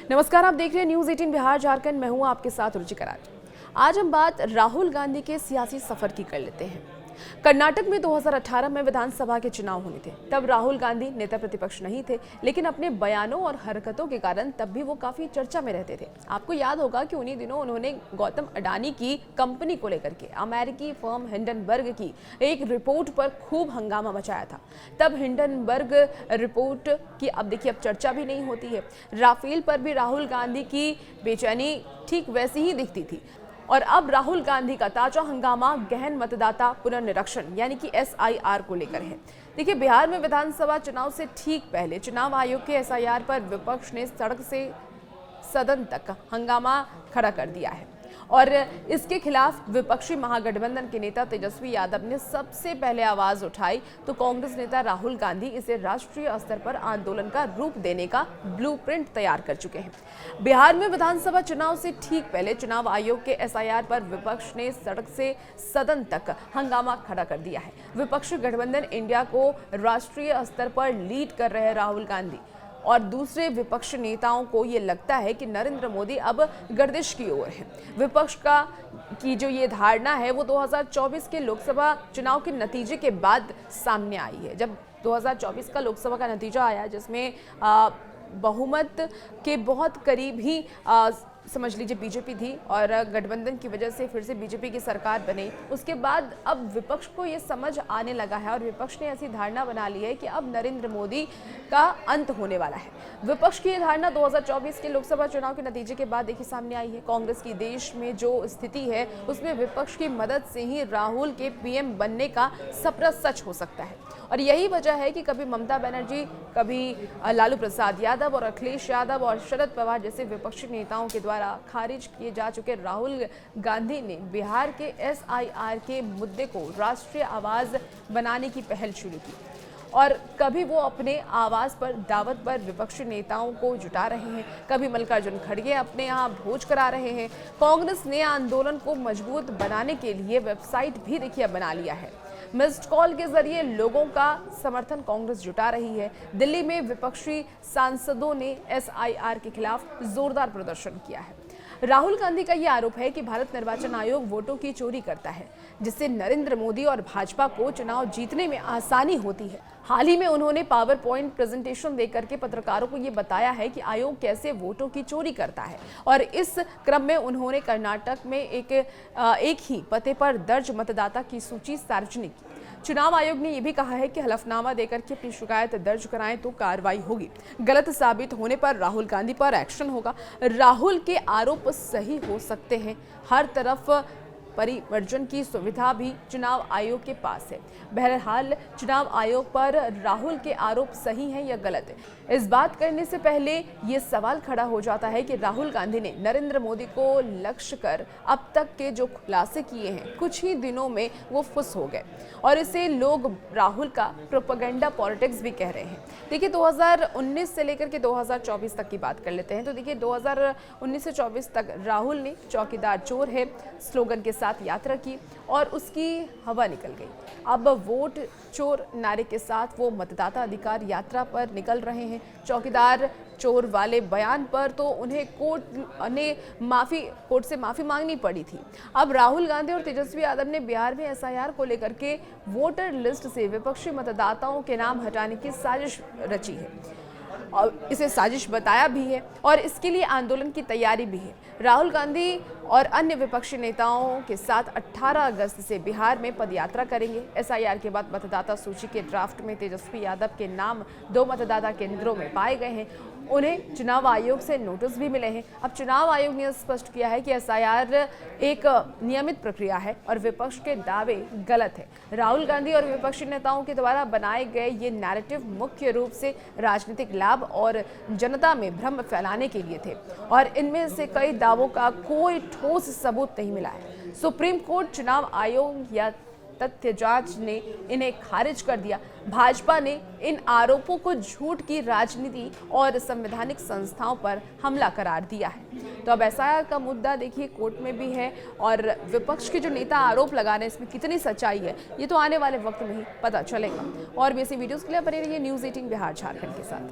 नमस्कार, आप देख रहे हैं न्यूज़ 18 बिहार झारखंड। मैं हूं आपके साथ रुचिका राज। आज हम बात राहुल गांधी के सियासी सफर की कर लेते हैं। कर्नाटक में 2018 में विधानसभा के चुनाव होने थे। तब राहुल गांधी नेता प्रतिपक्ष नहीं थे, लेकिन अपने बयानों और हरकतों के कारण तब भी वो काफी चर्चा में रहते थे। आपको याद होगा कि उन्हीं दिनों उन्होंने गौतम अडानी की कंपनी को लेकर के अमेरिकी फर्म हिंडनबर्ग की एक रिपोर्ट पर खूब हंगामा मचाया था। तब हिंडनबर्ग रिपोर्ट की अब चर्चा भी नहीं होती है। राफेल पर भी राहुल गांधी की बेचैनी ठीक वैसी ही दिखती थी। और अब राहुल गांधी का ताजा हंगामा गहन मतदाता पुनर्निरीक्षण यानी कि SIR को लेकर है। देखिए, बिहार में विधानसभा चुनाव से ठीक पहले चुनाव आयोग के SIR पर विपक्ष ने सड़क से सदन तक हंगामा खड़ा कर दिया है और इसके खिलाफ विपक्षी महागठबंधन के नेता तेजस्वी यादव ने सबसे पहले आवाज उठाई, तो कांग्रेस नेता राहुल गांधी इसे राष्ट्रीय स्तर पर आंदोलन का रूप देने का ब्लूप्रिंट तैयार कर चुके हैं। बिहार में विधानसभा चुनाव से ठीक पहले चुनाव आयोग के SIR पर विपक्ष ने सड़क से सदन तक हंगामा खड़ा कर दिया है। विपक्षी गठबंधन इंडिया को राष्ट्रीय स्तर पर लीड कर रहे राहुल गांधी और दूसरे विपक्ष नेताओं को ये लगता है कि नरेंद्र मोदी अब गर्दिश की ओर है। विपक्ष की जो ये धारणा है वो 2024 के लोकसभा चुनाव के नतीजे के बाद सामने आई है। जब 2024 का लोकसभा का नतीजा आया, जिसमें बहुमत के बहुत करीब ही समझ लीजिए बीजेपी थी और गठबंधन की वजह से फिर से बीजेपी की सरकार बनी। उसके बाद अब विपक्ष को ये समझ आने लगा है और विपक्ष ने ऐसी धारणा बना ली है कि अब नरेंद्र मोदी का अंत होने वाला है। विपक्ष की ये धारणा 2024 के लोकसभा चुनाव के नतीजे के बाद देखिए सामने आई है। कांग्रेस की देश में जो स्थिति है उसमें विपक्ष की मदद से ही राहुल के PM बनने का सपना सच हो सकता है। और यही वजह है कि कभी ममता बनर्जी, कभी लालू प्रसाद यादव और अखिलेश यादव और शरद पवार जैसे विपक्षी नेताओं के द्वारा खारिज किए जा चुके राहुल गांधी ने बिहार के SIR के मुद्दे को राष्ट्रीय आवाज बनाने की पहल शुरू की और कभी वो अपने आवाज पर दावत पर विपक्षी नेताओं को जुटा रहे हैं, कभी मल्लिकार्जुन खड़गे अपने यहाँ भोज करा रहे हैं। कांग्रेस ने आंदोलन को मजबूत बनाने के लिए वेबसाइट भी देखिए बना लिया है। मिस्ड कॉल के जरिए लोगों का समर्थन कांग्रेस जुटा रही है। दिल्ली में विपक्षी सांसदों ने SIR के खिलाफ जोरदार प्रदर्शन किया है। राहुल गांधी का यह आरोप है कि भारत निर्वाचन आयोग वोटों की चोरी करता है, जिससे नरेंद्र मोदी और भाजपा को चुनाव जीतने में आसानी होती है। हाल ही में उन्होंने पावर पॉइंट प्रेजेंटेशन देकर के पत्रकारों को ये बताया है कि आयोग कैसे वोटों की चोरी करता है और इस क्रम में उन्होंने कर्नाटक में एक ही पते पर दर्ज मतदाता की सूची सार्वजनिक की। चुनाव आयोग ने यह भी कहा है कि हलफनामा देकर के अपनी शिकायत दर्ज कराएं तो कार्रवाई होगी। गलत साबित होने पर राहुल गांधी पर एक्शन होगा। राहुल के आरोप सही हो सकते हैं। हर तरफ परिवर्जन की सुविधा भी चुनाव आयोग के पास है। बहरहाल चुनाव आयोग पर राहुल के आरोप सही हैं या गलत है, इस बात करने से पहले ये सवाल खड़ा हो जाता है कि राहुल गांधी ने नरेंद्र मोदी को लक्ष्य कर अब तक के जो खुलासे किए हैं, कुछ ही दिनों में वो फुस हो गए और इसे लोग राहुल का प्रोपेगेंडा पॉलिटिक्स भी कह रहे हैं। देखिए, 2019 से लेकर के 2024 तक की बात कर लेते हैं। तो देखिए, 2019 से 24 तक राहुल ने चौकीदार चोर है स्लोगन के साथ यात्रा की और उसकी हवा निकल गई। अब वोट चोर नारे के साथ वो मतदाता अधिकार यात्रा पर निकल रहे हैं। चौकीदार चोर वाले बयान पर तो उन्हें कोर्ट से माफी मांगनी पड़ी थी। अब राहुल गांधी और तेजस्वी यादव ने बिहार में SIR को लेकर के वोटर लिस्ट से विपक्षी मतदाताओं के नाम हटाने की साजिश रची है और इसे साजिश बताया भी है और इसके लिए आंदोलन की तैयारी भी है। राहुल गांधी और अन्य विपक्षी नेताओं के साथ 18 अगस्त से बिहार में पदयात्रा करेंगे। SIR के बाद मतदाता सूची के ड्राफ्ट में तेजस्वी यादव के नाम 2 मतदाता केंद्रों में पाए गए हैं। उन्हें चुनाव आयोग से नोटिस भी मिले हैं। अब चुनाव आयोग ने स्पष्ट किया है कि SIR एक नियमित प्रक्रिया है और विपक्ष के दावे गलत है। राहुल गांधी और विपक्षी नेताओं के द्वारा बनाए गए ये नैरेटिव मुख्य रूप से राजनीतिक लाभ और जनता में भ्रम फैलाने के लिए थे और इनमें से कई दावों का कोई ठोस सबूत नहीं मिला है। सुप्रीम कोर्ट, चुनाव आयोग या तथ्य जांच ने इन्हें खारिज कर दिया। भाजपा ने इन आरोपों को झूठ की राजनीति और संवैधानिक संस्थाओं पर हमला करार दिया है। तो अब SIR का मुद्दा देखिए कोर्ट में भी है और विपक्ष के जो नेता आरोप लगा रहे हैं इसमें कितनी सच्चाई है ये तो आने वाले वक्त में ही पता चलेगा। और भी ऐसी वीडियोस के लिए बने रहिए न्यूज़ 18 बिहार झारखंड के साथ।